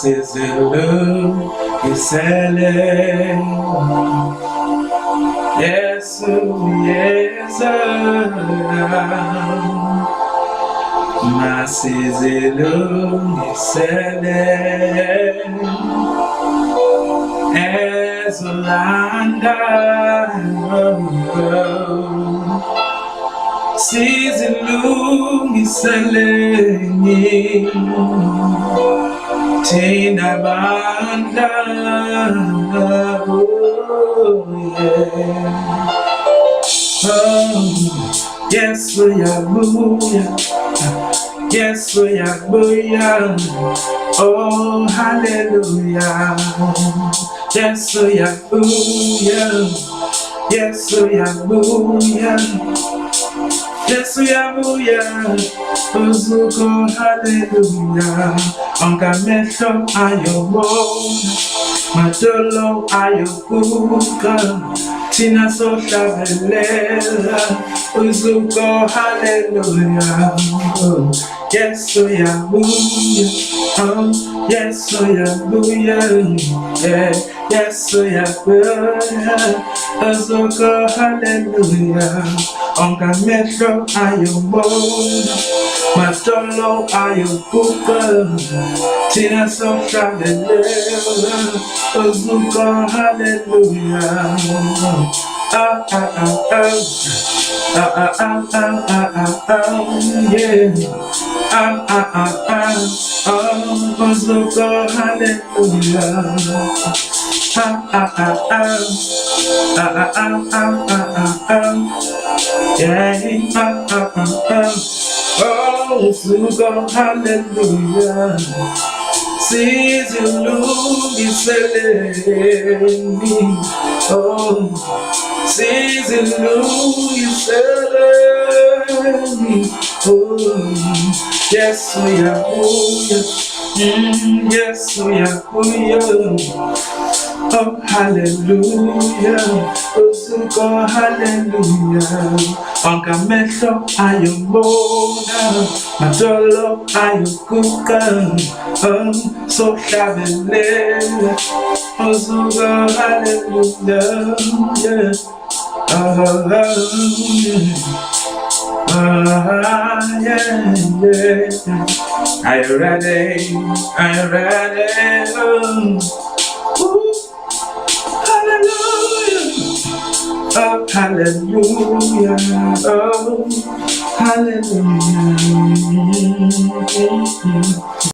Masizulu Isele Yesu Yeza Masizulu Isele Ezolanda Sizulu Isele Tina Banda, oh yeah. Oh, yes, we are booyah. Yes, we are booyah. Oh, hallelujah. Yes, we are booyah. Yes, we are booyah. Yes, we are booyah. Ozuko, hallelujah. Ongamesho ayobona Matolo ayokuka Tina sosha velela Uzuko hallelujah. Yes we are booyah. Oh yes we are booyah. Yeah. Yes we are booyah. Uzuko hallelujah. Ongamesho ayobona Matolo ayokuka Tina sosha velela Uzuko hallelujah. Ah ah ah ah ah ah ah ah ah yeah. Ah ah ah ah oh Uzuko hallelujah. Ah ah ah ah ah ah ah ah ah yeah. Ah ah ah ah oh Uzuko hallelujah. Sizulu Iseleni, oh, Sizulu Iseleni, oh, yes we are booyah, yes we are booyah, oh hallelujah, Uzuko hallelujah, Ongamesho ayomona, Matolo ayokuka, so shabelela, Uzuko hallelujah, yeah. Yeah, yeah. Are you ready? Are you ready? Ooh, hallelujah. Oh, hallelujah. Oh, hallelujah.